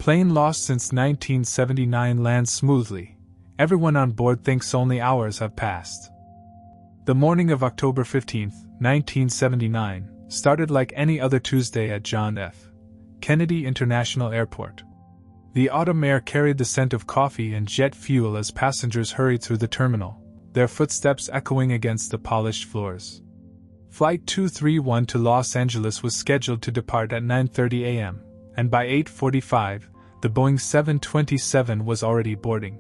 Plane lost since 1979 lands smoothly. Everyone on board thinks only hours have passed. The morning of October 15, 1979, started like any other Tuesday at John F. Kennedy International Airport. The autumn air carried the scent of coffee and jet fuel as passengers hurried through the terminal, their footsteps echoing against the polished floors. Flight 231 to Los Angeles was scheduled to depart at 9:30 a.m., and by 8:45, the Boeing 727 was already boarding.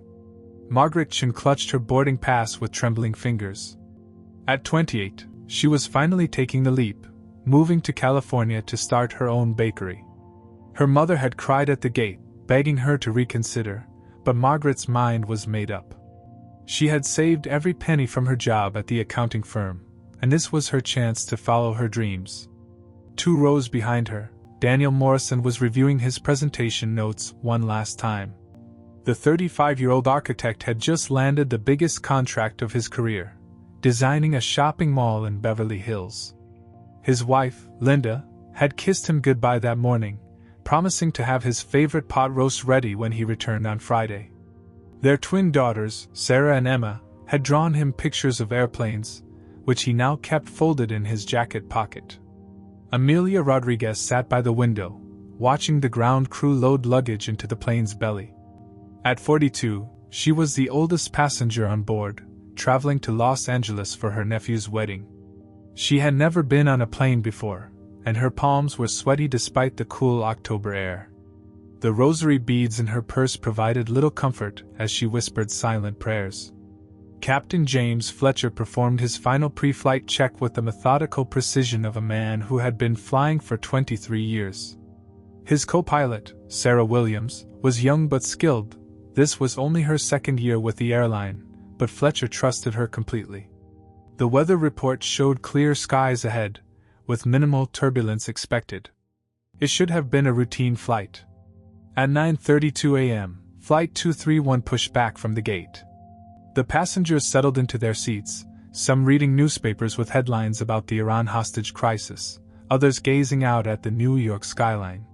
Margaret Chin clutched her boarding pass with trembling fingers. At 28, she was finally taking the leap, moving to California to start her own bakery. Her mother had cried at the gate, begging her to reconsider, but Margaret's mind was made up. She had saved every penny from her job at the accounting firm, and this was her chance to follow her dreams. 2 rows behind her, Daniel Morrison was reviewing his presentation notes one last time. The 35-year-old architect had just landed the biggest contract of his career, designing a shopping mall in Beverly Hills. His wife, Linda, had kissed him goodbye that morning, promising to have his favorite pot roast ready when he returned on Friday. Their twin daughters, Sarah and Emma, had drawn him pictures of airplanes, which he now kept folded in his jacket pocket. Amelia Rodriguez sat by the window, watching the ground crew load luggage into the plane's belly. At 42, she was the oldest passenger on board, traveling to Los Angeles for her nephew's wedding. She had never been on a plane before, and her palms were sweaty despite the cool October air. The rosary beads in her purse provided little comfort as she whispered silent prayers. Captain James Fletcher performed his final pre-flight check with the methodical precision of a man who had been flying for 23 years. His co-pilot, Sarah Williams, was young but skilled. This was only her second year with the airline, but Fletcher trusted her completely. The weather report showed clear skies ahead, with minimal turbulence expected. It should have been a routine flight. At 9:32 a.m., Flight 231 pushed back from the gate. The passengers settled into their seats, some reading newspapers with headlines about the Iran hostage crisis, others gazing out at the New York skyline.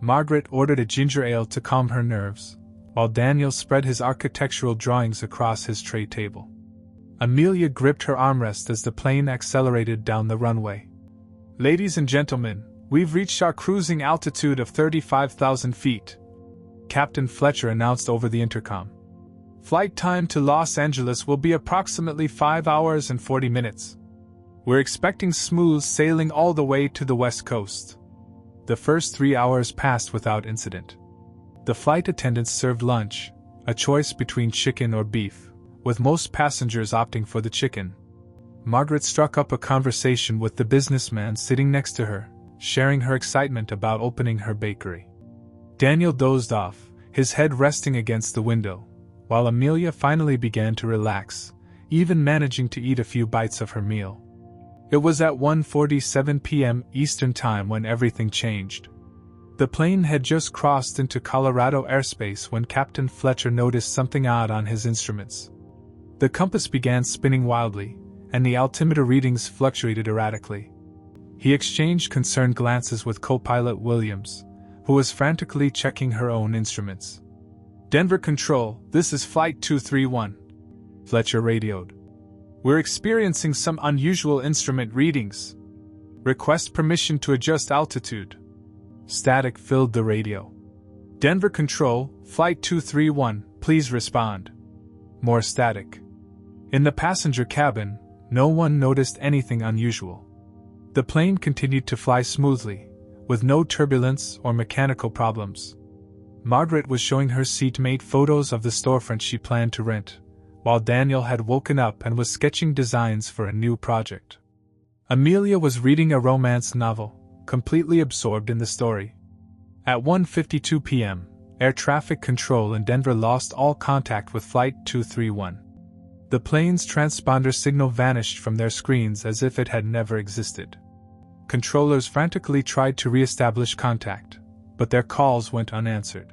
Margaret ordered a ginger ale to calm her nerves, while Daniel spread his architectural drawings across his tray table. Amelia gripped her armrest as the plane accelerated down the runway. "Ladies and gentlemen, we've reached our cruising altitude of 35,000 feet," Captain Fletcher announced over the intercom. "Flight time to Los Angeles will be approximately 5 hours and 40 minutes. We're expecting smooth sailing all the way to the West Coast." The first 3 hours passed without incident. The flight attendants served lunch, a choice between chicken or beef, with most passengers opting for the chicken. Margaret struck up a conversation with the businessman sitting next to her, sharing her excitement about opening her bakery. Daniel dozed off, his head resting against the window, while Amelia finally began to relax, even managing to eat a few bites of her meal. It was at 1:47 p.m. Eastern Time when everything changed. The plane had just crossed into Colorado airspace when Captain Fletcher noticed something odd on his instruments. The compass began spinning wildly, and the altimeter readings fluctuated erratically. He exchanged concerned glances with co-pilot Williams, who was frantically checking her own instruments. "Denver Control, this is Flight 231. Fletcher radioed. "We're experiencing some unusual instrument readings. Request permission to adjust altitude." Static filled the radio. "Denver Control, Flight 231, please respond." More static. In the passenger cabin, no one noticed anything unusual. The plane continued to fly smoothly, with no turbulence or mechanical problems. Margaret was showing her seatmate photos of the storefront she planned to rent, while Daniel had woken up and was sketching designs for a new project. Amelia was reading a romance novel, completely absorbed in the story. At 1:52 p.m., air traffic control in Denver lost all contact with Flight 231. The plane's transponder signal vanished from their screens as if it had never existed. Controllers frantically tried to re-establish contact, but their calls went unanswered.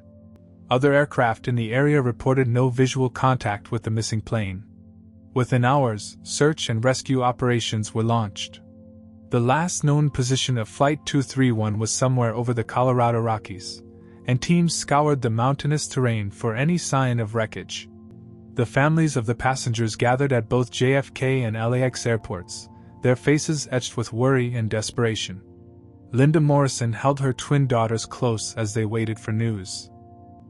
Other aircraft in the area reported no visual contact with the missing plane. Within hours, search and rescue operations were launched. The last known position of Flight 231 was somewhere over the Colorado Rockies, and teams scoured the mountainous terrain for any sign of wreckage. The families of the passengers gathered at both JFK and LAX airports, their faces etched with worry and desperation. Linda Morrison held her twin daughters close as they waited for news.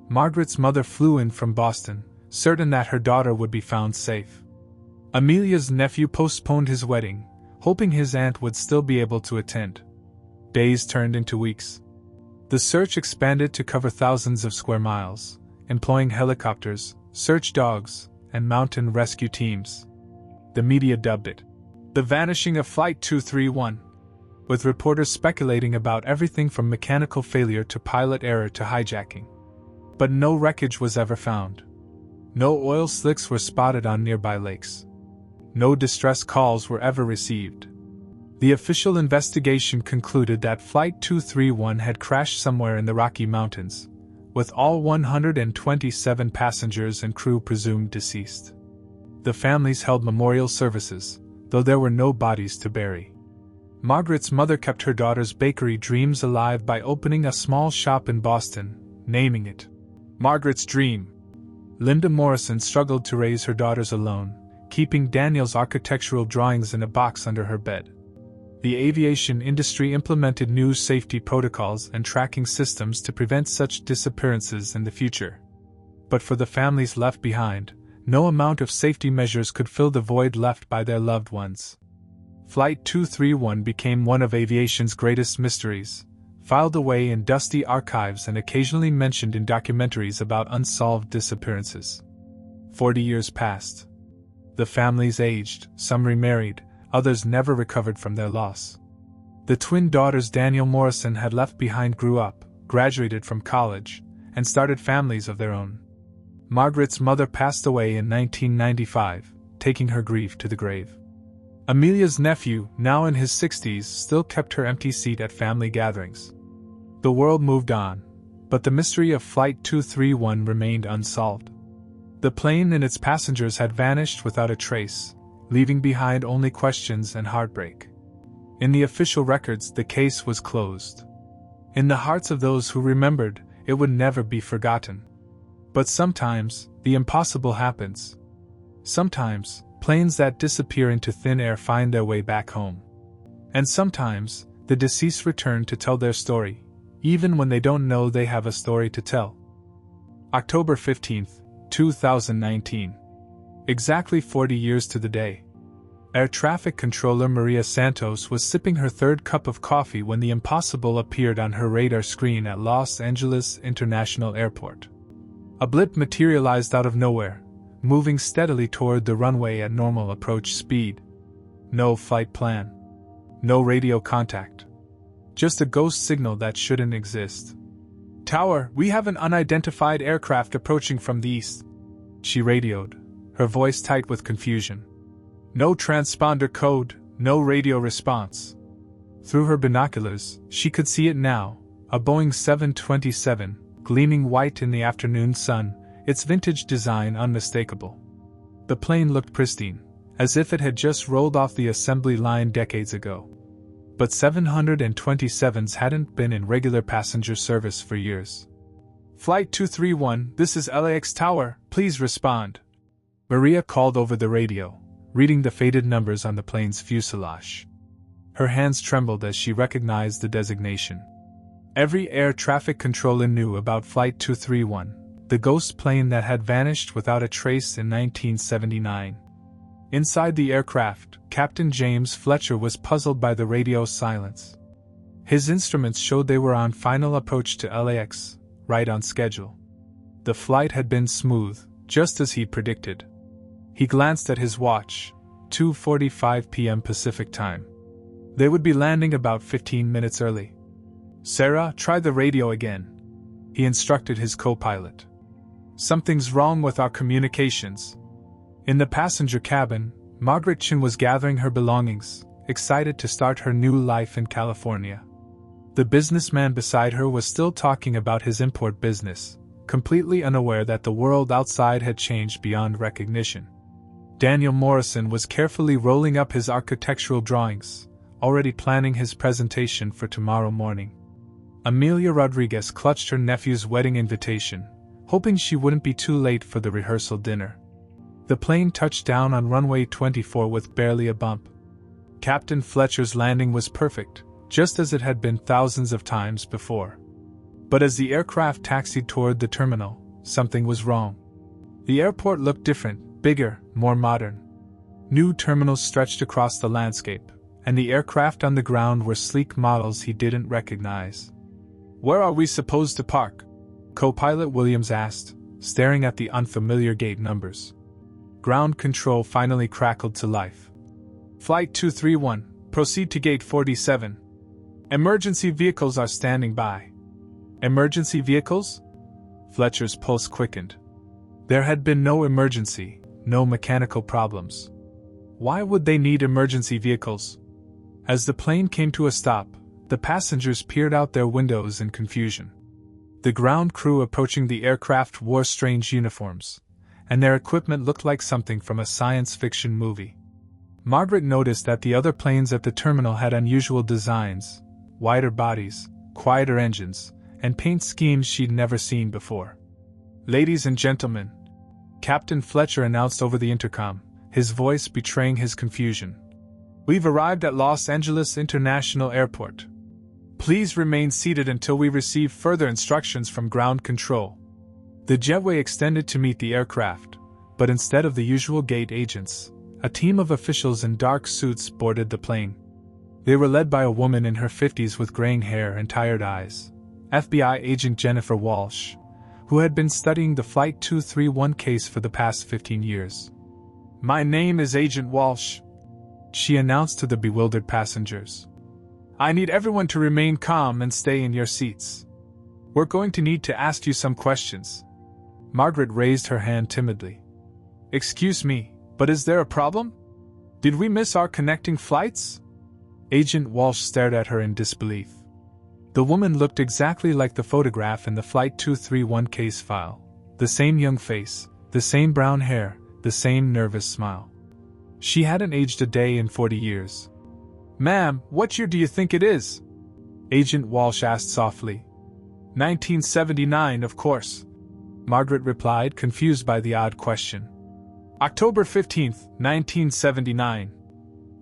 Margaret's mother flew in from Boston, certain that her daughter would be found safe. Amelia's nephew postponed his wedding, hoping his aunt would still be able to attend. Days turned into weeks. The search expanded to cover thousands of square miles, employing helicopters, search dogs, and mountain rescue teams. The media dubbed it the vanishing of Flight 231, with reporters speculating about everything from mechanical failure to pilot error to hijacking. But no wreckage was ever found. No oil slicks were spotted on nearby lakes. No distress calls were ever received. The official investigation concluded that Flight 231 had crashed somewhere in the Rocky Mountains, with all 127 passengers and crew presumed deceased. The families held memorial services, though there were no bodies to bury. Margaret's mother kept her daughter's bakery dreams alive by opening a small shop in Boston, naming it Margaret's Dream. Linda Morrison struggled to raise her daughters alone, keeping Daniel's architectural drawings in a box under her bed. The aviation industry implemented new safety protocols and tracking systems to prevent such disappearances in the future. But for the families left behind, no amount of safety measures could fill the void left by their loved ones. Flight 231 became one of aviation's greatest mysteries, filed away in dusty archives and occasionally mentioned in documentaries about unsolved disappearances. 40 years passed. The families aged, some remarried, others never recovered from their loss. The twin daughters Daniel Morrison had left behind grew up, graduated from college, and started families of their own. Margaret's mother passed away in 1995, taking her grief to the grave. Amelia's nephew, now in his 60s, still kept her empty seat at family gatherings. The world moved on, but the mystery of Flight 231 remained unsolved. The plane and its passengers had vanished without a trace, leaving behind only questions and heartbreak. In the official records, the case was closed. In the hearts of those who remembered, it would never be forgotten. But sometimes, the impossible happens. Sometimes, planes that disappear into thin air find their way back home. And sometimes, the deceased return to tell their story, even when they don't know they have a story to tell. October 15, 2019. Exactly 40 years to the day. Air traffic controller Maria Santos was sipping her third cup of coffee when the impossible appeared on her radar screen at Los Angeles International Airport. A blip materialized out of nowhere, moving steadily toward the runway at normal approach speed. No flight plan. No radio contact. Just a ghost signal that shouldn't exist. "Tower, we have an unidentified aircraft approaching from the east," she radioed, her voice tight with confusion. No transponder code, no radio response. Through her binoculars, she could see it now, a Boeing 727, gleaming white in the afternoon sun, its vintage design unmistakable. The plane looked pristine, as if it had just rolled off the assembly line decades ago. But 727s hadn't been in regular passenger service for years. "Flight 231, this is LAX Tower, please respond," Maria called over the radio, reading the faded numbers on the plane's fuselage. Her hands trembled as she recognized the designation. Every air traffic controller knew about Flight 231, the ghost plane that had vanished without a trace in 1979. Inside the aircraft, Captain James Fletcher was puzzled by the radio silence. His instruments showed they were on final approach to LAX, right on schedule. The flight had been smooth, just as he predicted. He glanced at his watch, 2:45 p.m. Pacific time. They would be landing about 15 minutes early. "Sarah, try the radio again," he instructed his co-pilot. "Something's wrong with our communications." In the passenger cabin, Margaret Chin was gathering her belongings, excited to start her new life in California. The businessman beside her was still talking about his import business, completely unaware that the world outside had changed beyond recognition. Daniel Morrison was carefully rolling up his architectural drawings, already planning his presentation for tomorrow morning. Amelia Rodriguez clutched her nephew's wedding invitation, hoping she wouldn't be too late for the rehearsal dinner. The plane touched down on runway 24 with barely a bump. Captain Fletcher's landing was perfect, just as it had been thousands of times before. But as the aircraft taxied toward the terminal, something was wrong. The airport looked different, bigger, more modern. New terminals stretched across the landscape, and the aircraft on the ground were sleek models he didn't recognize. "Where are we supposed to park?" Co-pilot Williams asked, staring at the unfamiliar gate numbers. Ground control finally crackled to life. "Flight 231, proceed to gate 47. Emergency vehicles are standing by." Emergency vehicles? Fletcher's pulse quickened. There had been no emergency, no mechanical problems. Why would they need emergency vehicles? As the plane came to a stop, the passengers peered out their windows in confusion. The ground crew approaching the aircraft wore strange uniforms, and their equipment looked like something from a science fiction movie. Margaret noticed that the other planes at the terminal had unusual designs, wider bodies, quieter engines, and paint schemes she'd never seen before. "Ladies and gentlemen," Captain Fletcher announced over the intercom, his voice betraying his confusion. "We've arrived at Los Angeles International Airport. Please remain seated until we receive further instructions from ground control." The jetway extended to meet the aircraft, but instead of the usual gate agents, a team of officials in dark suits boarded the plane. They were led by a woman in her 50s with graying hair and tired eyes, FBI agent Jennifer Walsh, who had been studying the Flight 231 case for the past 15 years. "My name is Agent Walsh," she announced to the bewildered passengers. "I need everyone to remain calm and stay in your seats. We're going to need to ask you some questions." Margaret raised her hand timidly. "Excuse me, but is there a problem? Did we miss our connecting flights?" Agent Walsh stared at her in disbelief. The woman looked exactly like the photograph in the Flight 231 case file. The same young face, the same brown hair, the same nervous smile. She hadn't aged a day in 40 years. "Ma'am, what year do you think it is?" Agent Walsh asked softly. 1979, of course," Margaret replied, confused by the odd question. "October 15th, 1979.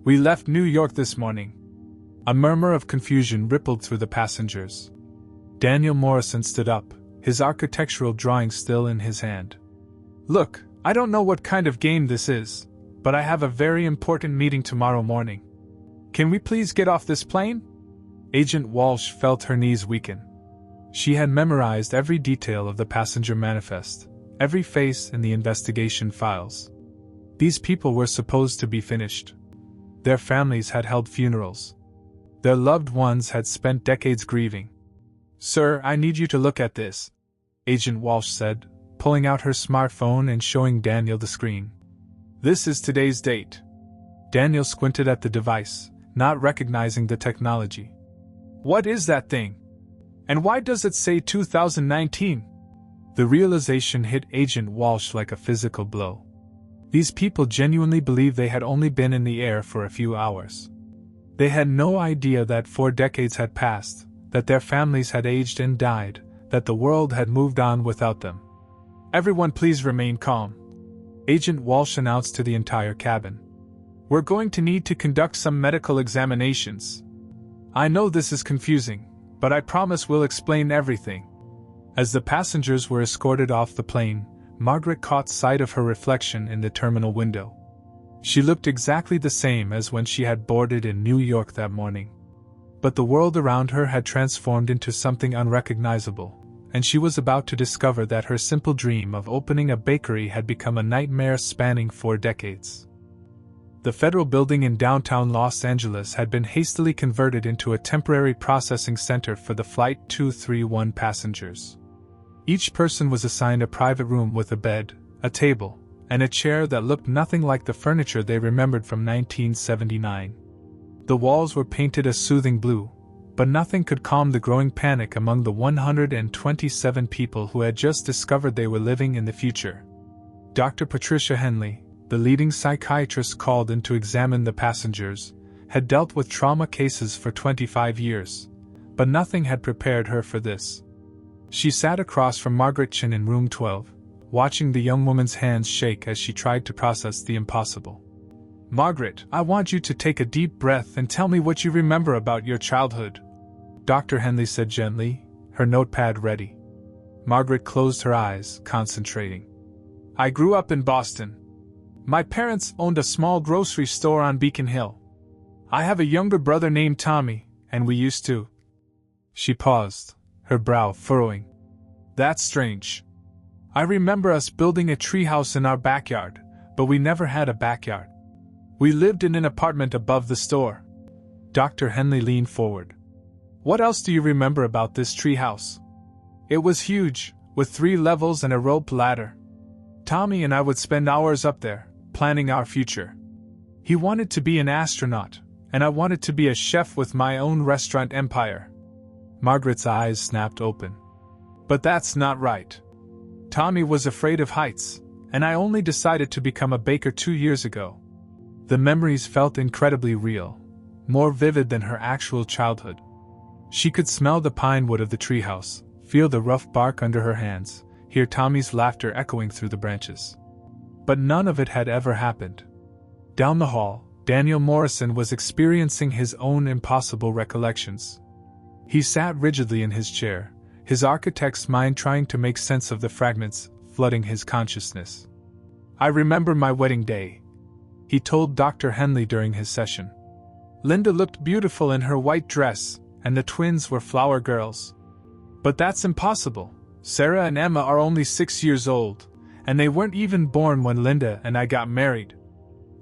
We left New York this morning." A murmur of confusion rippled through the passengers. Daniel Morrison stood up, his architectural drawing still in his hand. "Look, I don't know what kind of game this is, but I have a very important meeting tomorrow morning. Can we please get off this plane?" Agent Walsh felt her knees weaken. She had memorized every detail of the passenger manifest, every face in the investigation files. These people were supposed to be finished. Their families had held funerals. Their loved ones had spent decades grieving. "Sir, I need you to look at this," Agent Walsh said, pulling out her smartphone and showing Daniel the screen. "This is today's date." Daniel squinted at the device, not recognizing the technology. "What is that thing? And why does it say 2019? The realization hit Agent Walsh like a physical blow. These people genuinely believed they had only been in the air for a few hours. They had no idea that 4 decades had passed, that their families had aged and died, that the world had moved on without them. "Everyone please remain calm," Agent Walsh announced to the entire cabin. "We're going to need to conduct some medical examinations. I know this is confusing, but I promise we'll explain everything." As the passengers were escorted off the plane, Margaret caught sight of her reflection in the terminal window. She looked exactly the same as when she had boarded in New York that morning. But the world around her had transformed into something unrecognizable, and she was about to discover that her simple dream of opening a bakery had become a nightmare spanning 4 decades. The federal building in downtown Los Angeles had been hastily converted into a temporary processing center for the Flight 231 passengers. Each person was assigned a private room with a bed, a table, and a chair that looked nothing like the furniture they remembered from 1979. The walls were painted a soothing blue, but nothing could calm the growing panic among the 127 people who had just discovered they were living in the future. Dr. Patricia Henley, the leading psychiatrist called in to examine the passengers, had dealt with trauma cases for 25 years, But nothing had prepared her for this. She sat across from Margaret Chin in room 12, watching the young woman's hands shake as she tried to process the impossible. "Margaret, I want you to take a deep breath and tell me what you remember about your childhood," Dr. Henley said gently, her notepad ready. Margaret closed her eyes, concentrating. "I grew up in Boston. My parents owned a small grocery store on Beacon Hill. I have a younger brother named Tommy, and we used to..." She paused, her brow furrowing. "That's strange. I remember us building a treehouse in our backyard, but we never had a backyard. We lived in an apartment above the store." Dr. Henley leaned forward. "What else do you remember about this treehouse?" "It was huge, with 3 levels and a rope ladder. Tommy and I would spend hours up there, planning our future. He wanted to be an astronaut, and I wanted to be a chef with my own restaurant empire." Margaret's eyes snapped open. "But that's not right. Tommy was afraid of heights, and I only decided to become a baker 2 years ago." The memories felt incredibly real, more vivid than her actual childhood. She could smell the pine wood of the treehouse, feel the rough bark under her hands, hear Tommy's laughter echoing through the branches. But none of it had ever happened. Down the hall, Daniel Morrison was experiencing his own impossible recollections. He sat rigidly in his chair, his architect's mind trying to make sense of the fragments flooding his consciousness. "I remember my wedding day," he told Dr. Henley during his session. "Linda looked beautiful in her white dress, and the twins were flower girls. But that's impossible. Sarah and Emma are only 6 years old, and they weren't even born when Linda and I got married.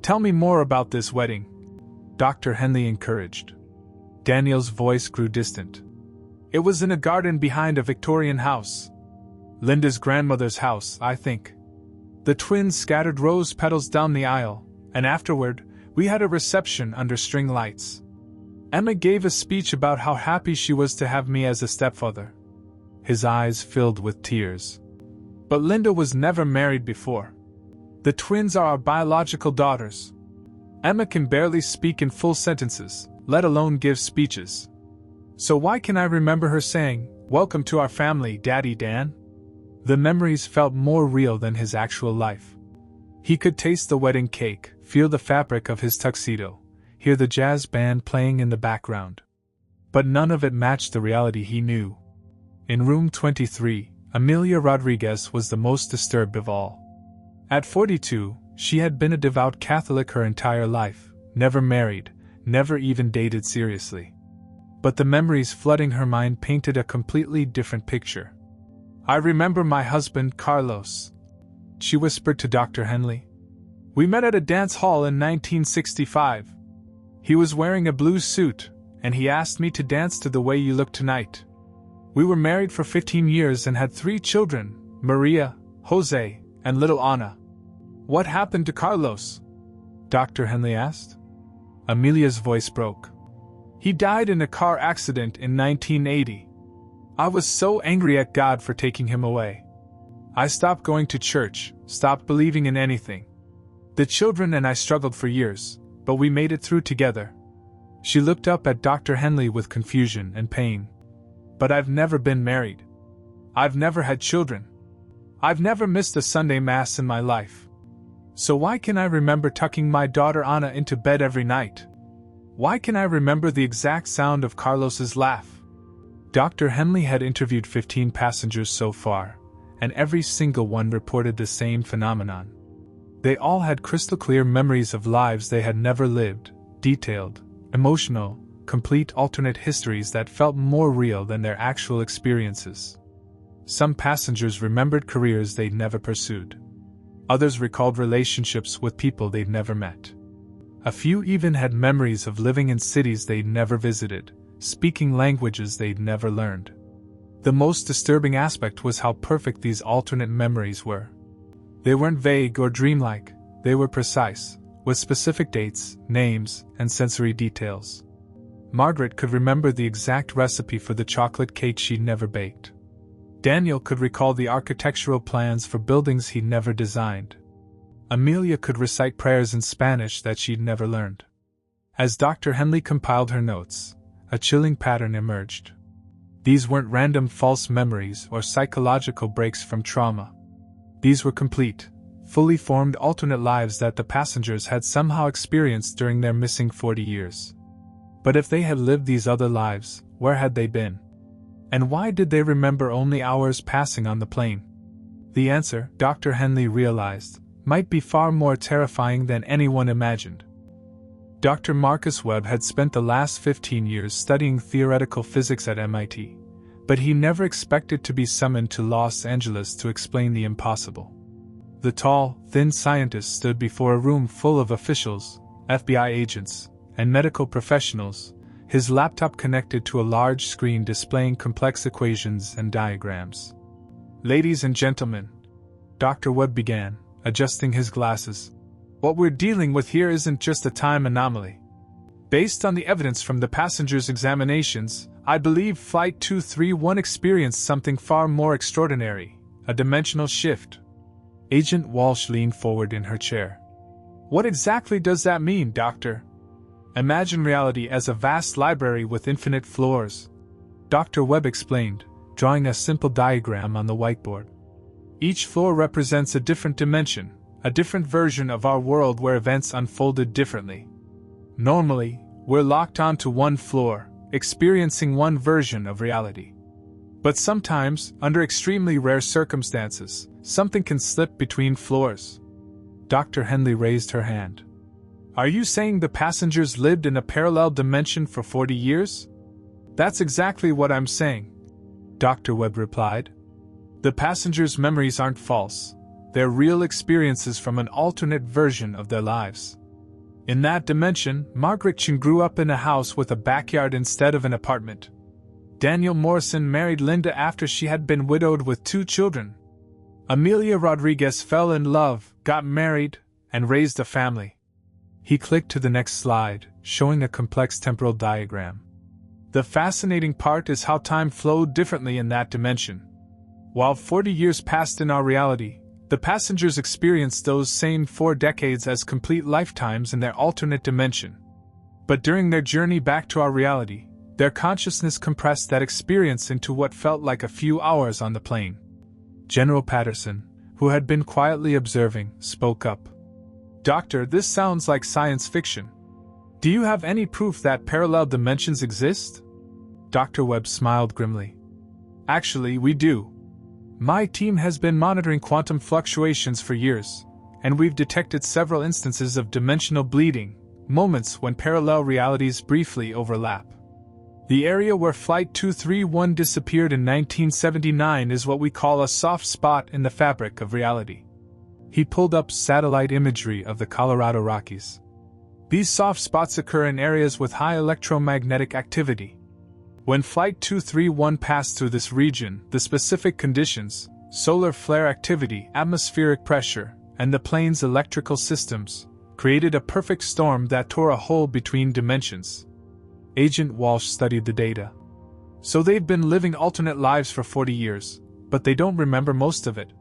Tell me more about this wedding," Dr. Henley encouraged. Daniel's voice grew distant. "It was in a garden behind a Victorian house. Linda's grandmother's house, I think. The twins scattered rose petals down the aisle, and afterward, we had a reception under string lights. Emma gave a speech about how happy she was to have me as a stepfather." His eyes filled with tears. "But Linda was never married before. The twins are our biological daughters. Emma can barely speak in full sentences, let alone give speeches. So why can I remember her saying, 'Welcome to our family, Daddy Dan?'" The memories felt more real than his actual life. He could taste the wedding cake, feel the fabric of his tuxedo, hear the jazz band playing in the background. But none of it matched the reality he knew. In room 23, Amelia Rodriguez was the most disturbed of all. At 42, she had been a devout Catholic her entire life, never married, never even dated seriously. But the memories flooding her mind painted a completely different picture. "I remember my husband, Carlos," she whispered to Dr. Henley. "We met at a dance hall in 1965. He was wearing a blue suit, and he asked me to dance to The Way You Look Tonight. We were married for 15 years and had 3 children, Maria, Jose, and little Anna." "What happened to Carlos?" Dr. Henley asked. Amelia's voice broke. "He died in a car accident in 1980. I was so angry at God for taking him away. I stopped going to church, stopped believing in anything. The children and I struggled for years, but we made it through together." She looked up at Dr. Henley with confusion and pain. "But I've never been married. I've never had children. I've never missed a Sunday Mass in my life. So why can I remember tucking my daughter Anna into bed every night? Why can I remember the exact sound of Carlos's laugh?" Dr. Henley had interviewed 15 passengers so far, and every single one reported the same phenomenon. They all had crystal clear memories of lives they had never lived, detailed, emotional, complete alternate histories that felt more real than their actual experiences. Some passengers remembered careers they'd never pursued. Others recalled relationships with people they'd never met. A few even had memories of living in cities they'd never visited, speaking languages they'd never learned. The most disturbing aspect was how perfect these alternate memories were. They weren't vague or dreamlike, they were precise, with specific dates, names, and sensory details. Margaret could remember the exact recipe for the chocolate cake she'd never baked. Daniel could recall the architectural plans for buildings he'd never designed. Amelia could recite prayers in Spanish that she'd never learned. As Dr. Henley compiled her notes, a chilling pattern emerged. These weren't random false memories or psychological breaks from trauma. These were complete, fully formed alternate lives that the passengers had somehow experienced during their missing 40 years. But if they had lived these other lives, where had they been? And why did they remember only hours passing on the plane? The answer, Dr. Henley realized, might be far more terrifying than anyone imagined. Dr. Marcus Webb had spent the last 15 years studying theoretical physics at MIT, but he never expected to be summoned to Los Angeles to explain the impossible. The tall, thin scientist stood before a room full of officials, FBI agents, and medical professionals, his laptop connected to a large screen displaying complex equations and diagrams. "Ladies and gentlemen," Dr. Webb began, adjusting his glasses, "what we're dealing with here isn't just a time anomaly. Based on the evidence from the passengers' examinations, I believe Flight 231 experienced something far more extraordinary, a dimensional shift." Agent Walsh leaned forward in her chair. "What exactly does that mean, Doctor?" "Imagine reality as a vast library with infinite floors," Dr. Webb explained, drawing a simple diagram on the whiteboard. "Each floor represents a different dimension, a different version of our world where events unfolded differently. Normally, we're locked onto one floor, experiencing one version of reality. But sometimes, under extremely rare circumstances, something can slip between floors." Dr. Henley raised her hand. "Are you saying the passengers lived in a parallel dimension for 40 years? "That's exactly what I'm saying," Dr. Webb replied. "The passengers' memories aren't false. They're real experiences from an alternate version of their lives. In that dimension, Margaret Chin grew up in a house with a backyard instead of an apartment. Daniel Morrison married Linda after she had been widowed with 2 children. Amelia Rodriguez fell in love, got married, and raised a family." He clicked to the next slide, showing a complex temporal diagram. "The fascinating part is how time flowed differently in that dimension. While 40 years passed in our reality, the passengers experienced those same 4 decades as complete lifetimes in their alternate dimension. But during their journey back to our reality, their consciousness compressed that experience into what felt like a few hours on the plane." General Patterson, who had been quietly observing, spoke up. "Doctor, this sounds like science fiction. Do you have any proof that parallel dimensions exist?" Dr. Webb smiled grimly. "Actually, we do. My team has been monitoring quantum fluctuations for years, and we've detected several instances of dimensional bleeding, moments when parallel realities briefly overlap. The area where Flight 231 disappeared in 1979 is what we call a soft spot in the fabric of reality." He pulled up satellite imagery of the Colorado Rockies. "These soft spots occur in areas with high electromagnetic activity. When Flight 231 passed through this region, the specific conditions, solar flare activity, atmospheric pressure, and the plane's electrical systems, created a perfect storm that tore a hole between dimensions." Agent Walsh studied the data. "So they've been living alternate lives for 40 years, but they don't remember most of it.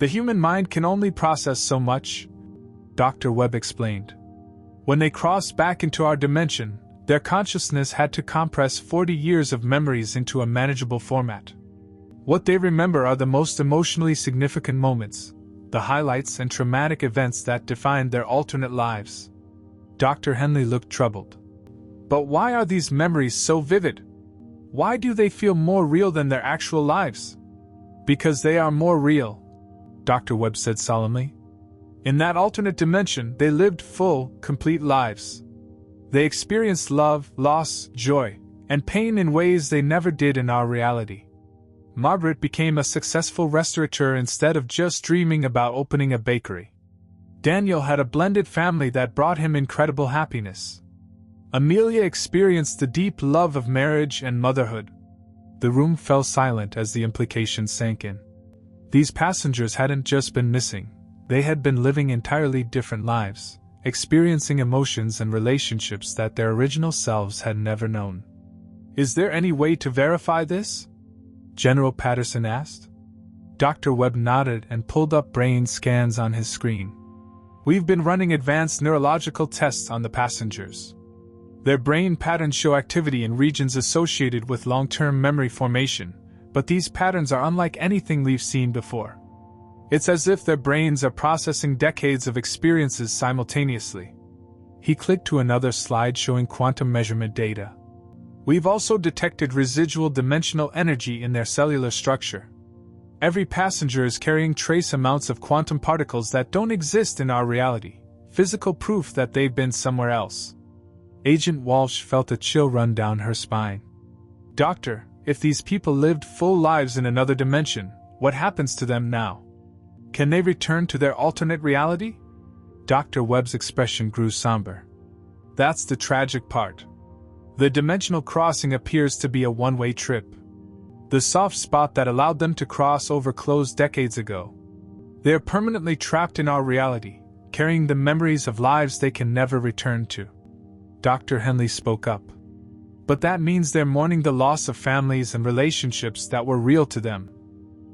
The human mind can only process so much," Dr. Webb explained. "When they crossed back into our dimension, their consciousness had to compress 40 years of memories into a manageable format. What they remember are the most emotionally significant moments, the highlights and traumatic events that defined their alternate lives." Dr. Henley looked troubled. "But why are these memories so vivid? Why do they feel more real than their actual lives?" "Because they are more real," Dr. Webb said solemnly. "In that alternate dimension, they lived full, complete lives. They experienced love, loss, joy, and pain in ways they never did in our reality. Margaret became a successful restaurateur instead of just dreaming about opening a bakery. Daniel had a blended family that brought him incredible happiness. Amelia experienced the deep love of marriage and motherhood." The room fell silent as the implications sank in. These passengers hadn't just been missing, they had been living entirely different lives, experiencing emotions and relationships that their original selves had never known. "Is there any way to verify this?" General Patterson asked. Dr. Webb nodded and pulled up brain scans on his screen. "We've been running advanced neurological tests on the passengers. Their brain patterns show activity in regions associated with long-term memory formation, but these patterns are unlike anything we've seen before. It's as if their brains are processing decades of experiences simultaneously. He clicked to another slide showing quantum measurement data. We've also detected residual dimensional energy in their cellular structure. Every passenger is carrying trace amounts of quantum particles that don't exist in our reality, physical proof that they've been somewhere else. Agent Walsh felt a chill run down her spine. Doctor, if these people lived full lives in another dimension, what happens to them now? Can they return to their alternate reality? Dr. Webb's expression grew somber. That's the tragic part. The dimensional crossing appears to be a one-way trip. The soft spot that allowed them to cross over closed decades ago. They are permanently trapped in our reality, carrying the memories of lives they can never return to. Dr. Henley spoke up. But that means they're mourning the loss of families and relationships that were real to them.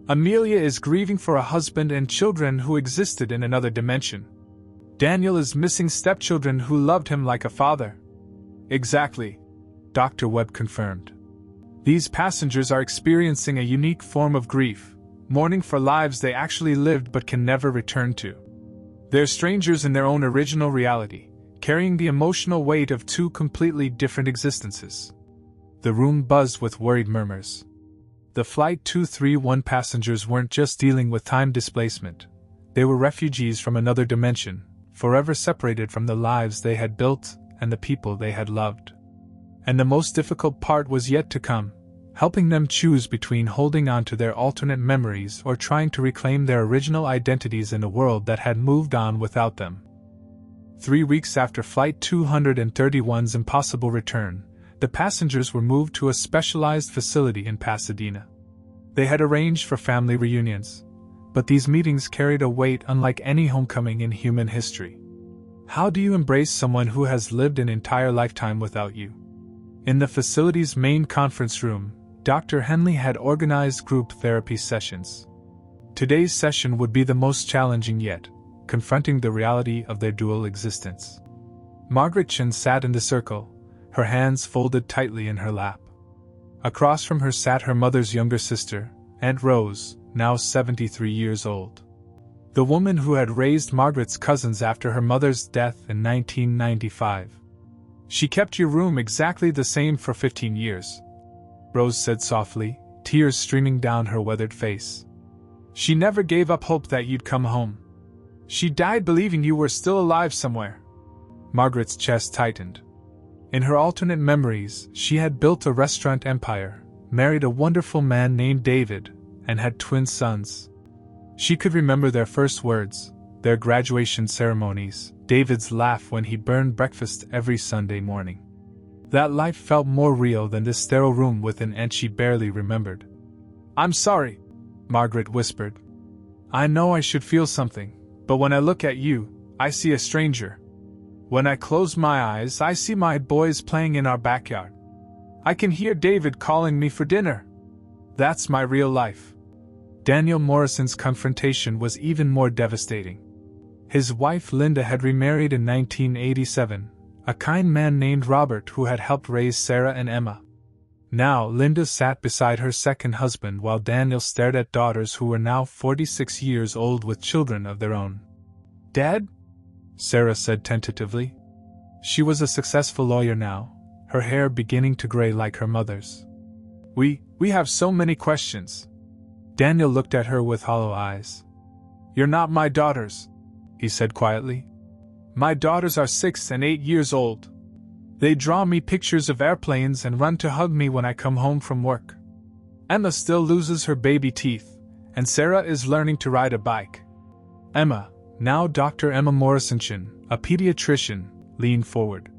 Amelia is grieving for a husband and children who existed in another dimension. Daniel is missing stepchildren who loved him like a father. Exactly, Dr. Webb confirmed. These passengers are experiencing a unique form of grief, mourning for lives they actually lived but can never return to. They're strangers in their own original reality, carrying the emotional weight of two completely different existences. The room buzzed with worried murmurs. The Flight 231 passengers weren't just dealing with time displacement. They were refugees from another dimension, forever separated from the lives they had built and the people they had loved. And the most difficult part was yet to come, helping them choose between holding on to their alternate memories or trying to reclaim their original identities in a world that had moved on without them. 3 weeks after Flight 231's impossible return, the passengers were moved to a specialized facility in Pasadena. They had arranged for family reunions, but these meetings carried a weight unlike any homecoming in human history. How do you embrace someone who has lived an entire lifetime without you? In the facility's main conference room, Dr. Henley had organized group therapy sessions. Today's session would be the most challenging yet, confronting the reality of their dual existence. Margaret Chen sat in the circle, her hands folded tightly in her lap. Across from her sat her mother's younger sister, Aunt Rose, now 73 years old. The woman who had raised Margaret's cousins after her mother's death in 1995. She kept your room exactly the same for 15 years, Rose said softly, tears streaming down her weathered face. She never gave up hope that you'd come home. She died believing you were still alive somewhere. Margaret's chest tightened. In her alternate memories, she had built a restaurant empire, married a wonderful man named David, and had twin sons. She could remember their first words, their graduation ceremonies, David's laugh when he burned breakfast every Sunday morning. That life felt more real than this sterile room with an aunt she barely remembered. I'm sorry, Margaret whispered. I know I should feel something, but when I look at you, I see a stranger. When I close my eyes, I see my boys playing in our backyard. I can hear David calling me for dinner. That's my real life. Daniel Morrison's confrontation was even more devastating. His wife Linda had remarried in 1987, a kind man named Robert who had helped raise Sarah and Emma. Now Linda sat beside her second husband while Daniel stared at daughters who were now 46 years old with children of their own. Dad? Sarah said tentatively. She was a successful lawyer now, her hair beginning to gray like her mother's. We have so many questions. Daniel looked at her with hollow eyes. You're not my daughters, he said quietly. My daughters are 6 and 8 years old. They draw me pictures of airplanes and run to hug me when I come home from work. Emma still loses her baby teeth, and Sarah is learning to ride a bike. Emma, now Dr. Emma Morrison, a pediatrician, leaned forward.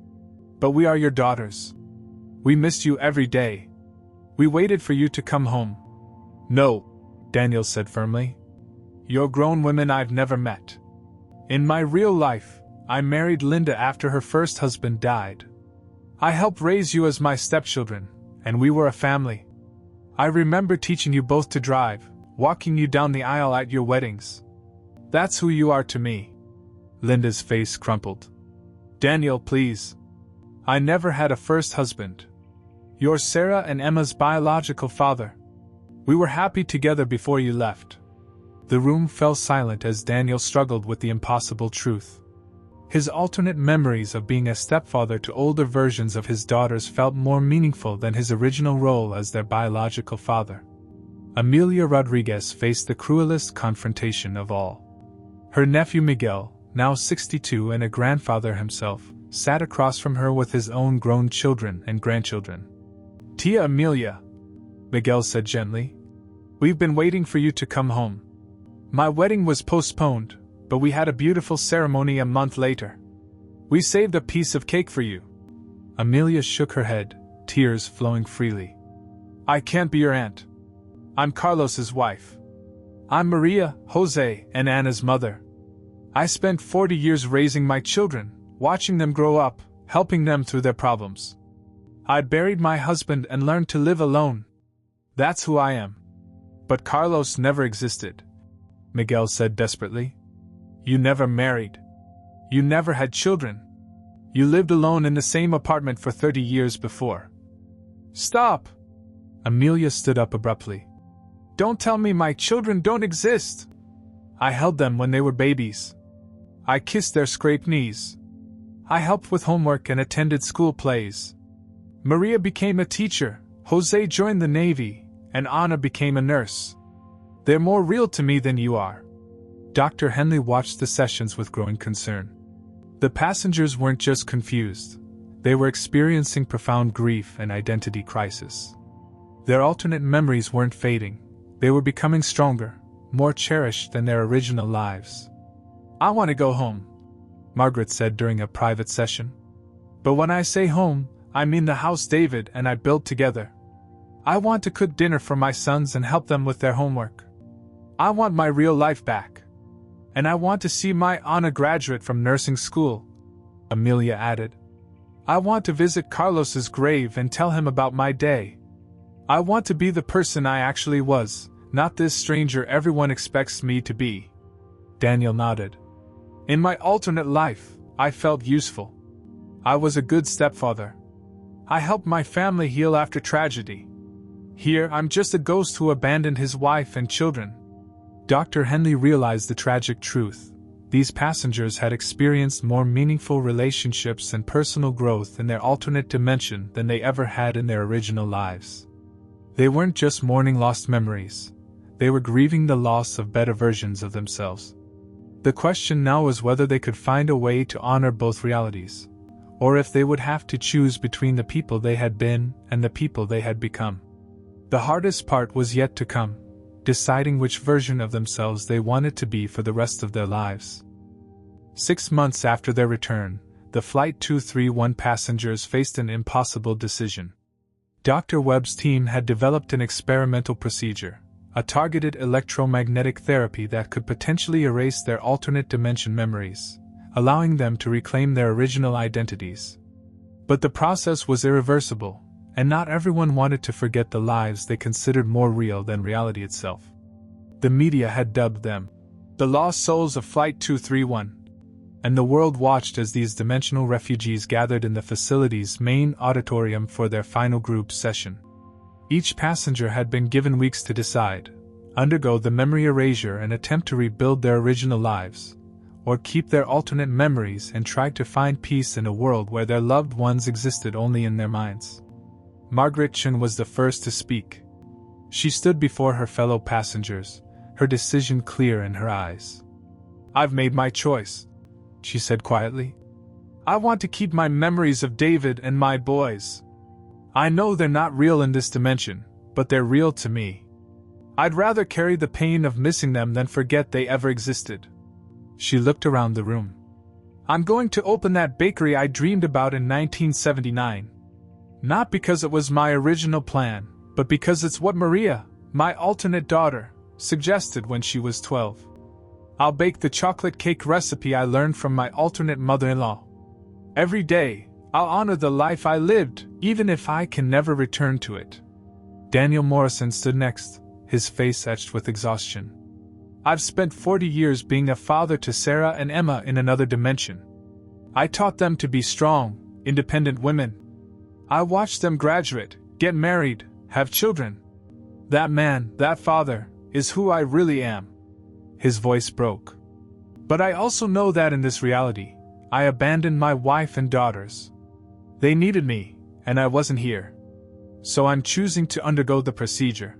But we are your daughters. We missed you every day. We waited for you to come home. No, Daniel said firmly. You're grown women I've never met. In my real life, I married Linda after her first husband died. I helped raise you as my stepchildren, and we were a family. I remember teaching you both to drive, walking you down the aisle at your weddings. That's who you are to me. Linda's face crumpled. Daniel, please. I never had a first husband. You're Sarah and Emma's biological father. We were happy together before you left." The room fell silent as Daniel struggled with the impossible truth. His alternate memories of being a stepfather to older versions of his daughters felt more meaningful than his original role as their biological father. Amelia Rodriguez faced the cruelest confrontation of all. Her nephew Miguel, now 62 and a grandfather himself, sat across from her with his own grown children and grandchildren. "Tia Amelia," Miguel said gently, "we've been waiting for you to come home. My wedding was postponed, but we had a beautiful ceremony a month later. We saved a piece of cake for you." Amelia shook her head, tears flowing freely. "I can't be your aunt. I'm Carlos's wife. I'm Maria, Jose, and Anna's mother. I spent 40 years raising my children, watching them grow up, helping them through their problems. I buried my husband and learned to live alone. That's who I am. But Carlos never existed," Miguel said desperately. "You never married. You never had children. You lived alone in the same apartment for 30 years before." "Stop!" Amelia stood up abruptly. "Don't tell me my children don't exist. I held them when they were babies. I kissed their scraped knees. I helped with homework and attended school plays. Maria became a teacher, Jose joined the Navy, and Anna became a nurse. They're more real to me than you are." Dr. Henley watched the sessions with growing concern. The passengers weren't just confused. They were experiencing profound grief and identity crisis. Their alternate memories weren't fading. They were becoming stronger, more cherished than their original lives. "I want to go home," Margaret said during a private session. "But when I say home, I mean the house David and I built together. I want to cook dinner for my sons and help them with their homework. I want my real life back. And I want to see my Anna graduate from nursing school," Amelia added. "I want to visit Carlos's grave and tell him about my day. I want to be the person I actually was, not this stranger everyone expects me to be." Daniel nodded. "In my alternate life, I felt useful. I was a good stepfather. I helped my family heal after tragedy. Here, I'm just a ghost who abandoned his wife and children." Dr. Henley realized the tragic truth. These passengers had experienced more meaningful relationships and personal growth in their alternate dimension than they ever had in their original lives. They weren't just mourning lost memories. They were grieving the loss of better versions of themselves. The question now was whether they could find a way to honor both realities, or if they would have to choose between the people they had been and the people they had become. The hardest part was yet to come, deciding which version of themselves they wanted to be for the rest of their lives. 6 months after their return, the Flight 231 passengers faced an impossible decision. Dr. Webb's team had developed an experimental procedure, a targeted electromagnetic therapy that could potentially erase their alternate dimension memories, allowing them to reclaim their original identities. But the process was irreversible, and not everyone wanted to forget the lives they considered more real than reality itself. The media had dubbed them the lost souls of Flight 231, and the world watched as these dimensional refugees gathered in the facility's main auditorium for their final group session. Each passenger had been given weeks to decide, undergo the memory erasure and attempt to rebuild their original lives, or keep their alternate memories and try to find peace in a world where their loved ones existed only in their minds. Margaret Chen was the first to speak. She stood before her fellow passengers, her decision clear in her eyes. "I've made my choice," she said quietly. "I want to keep my memories of David and my boys. I know they're not real in this dimension, but they're real to me. I'd rather carry the pain of missing them than forget they ever existed." She looked around the room. "I'm going to open that bakery I dreamed about in 1979. Not because it was my original plan, but because it's what Maria, my alternate daughter, suggested when she was 12. I'll bake the chocolate cake recipe I learned from my alternate mother-in-law. Every day, I'll honor the life I lived, even if I can never return to it." Daniel Morrison stood next, his face etched with exhaustion. "I've spent 40 years being a father to Sarah and Emma in another dimension. I taught them to be strong, Independent women. I watched them graduate, get married, have children. That man, that father, is who I really am. His voice broke. But I also know that in this reality, I abandoned my wife and daughters. They needed me, and I wasn't here. So I'm choosing to undergo the procedure.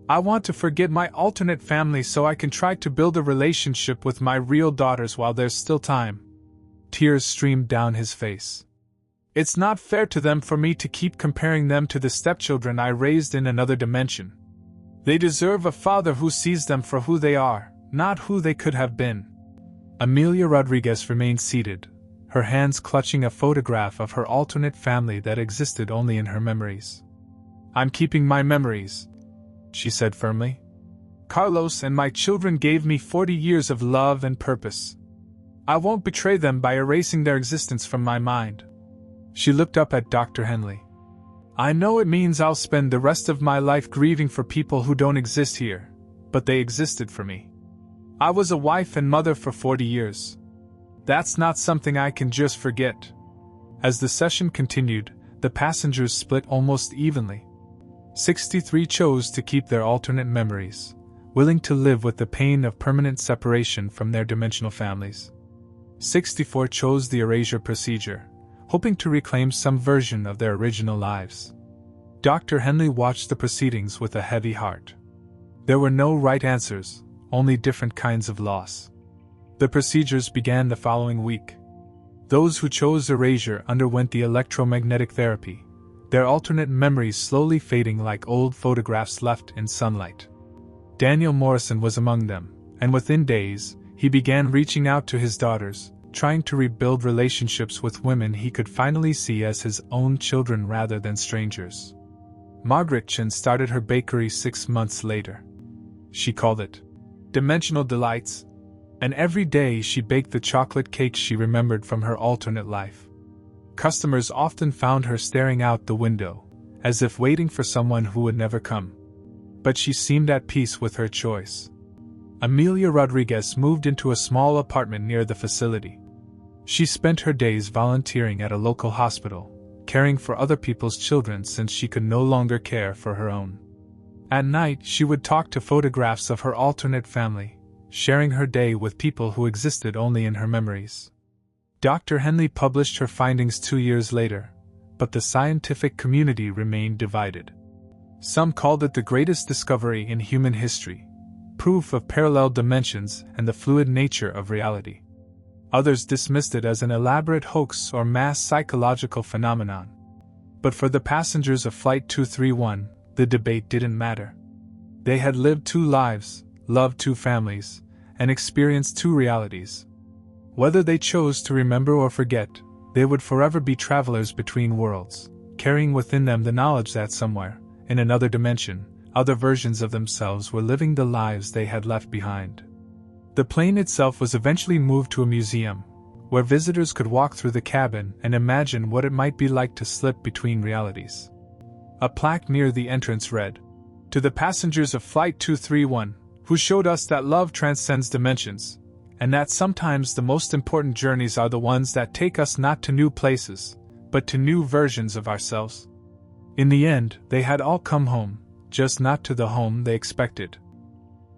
I want to forget my alternate family so I can try to build a relationship with my real daughters while there's still time. Tears streamed down his face. It's not fair to them for me to keep comparing them to the stepchildren I raised in another dimension. They deserve a father who sees them for who they are, not who they could have been. Amelia Rodriguez remained seated, her hands clutching a photograph of her alternate family that existed only in her memories. I'm keeping my memories, she said firmly. Carlos and my children gave me 40 years of love and purpose. I won't betray them by erasing their existence from my mind. She looked up at Dr. Henley. I know it means I'll spend the rest of my life grieving for people who don't exist here, but they existed for me. I was a wife and mother for 40 years. That's not something I can just forget. As the session continued, the passengers split almost evenly. 63 chose to keep their alternate memories, willing to live with the pain of permanent separation from their dimensional families. 64 chose the erasure procedure, hoping to reclaim some version of their original lives. Dr. Henley watched the proceedings with a heavy heart. There were no right answers, only different kinds of loss. The procedures began the following week. Those who chose erasure underwent the electromagnetic therapy, their alternate memories slowly fading like old photographs left in sunlight. Daniel Morrison was among them, and within days, he began reaching out to his daughters, trying to rebuild relationships with women he could finally see as his own children rather than strangers. Margaret Chen started her bakery 6 months later. She called it Dimensional Delights, and every day she baked the chocolate cake she remembered from her alternate life. Customers often found her staring out the window, as if waiting for someone who would never come. But she seemed at peace with her choice. Amelia Rodriguez moved into a small apartment near the facility. She spent her days volunteering at a local hospital, caring for other people's children since she could no longer care for her own. At night, she would talk to photographs of her alternate family, sharing her day with people who existed only in her memories. Dr. Henley published her findings 2 years later, but the scientific community remained divided. Some called it the greatest discovery in human history, proof of parallel dimensions and the fluid nature of reality. Others dismissed it as an elaborate hoax or mass psychological phenomenon. But for the passengers of Flight 231, the debate didn't matter. They had lived 2 lives, loved 2 families, and experienced 2 realities. Whether they chose to remember or forget, they would forever be travelers between worlds, carrying within them the knowledge that somewhere, in another dimension, other versions of themselves were living the lives they had left behind. The plane itself was eventually moved to a museum, where visitors could walk through the cabin and imagine what it might be like to slip between realities. A plaque near the entrance read, "To the passengers of Flight 231, who showed us that love transcends dimensions, and that sometimes the most important journeys are the ones that take us not to new places, but to new versions of ourselves." In the end, they had all come home, just not to the home they expected.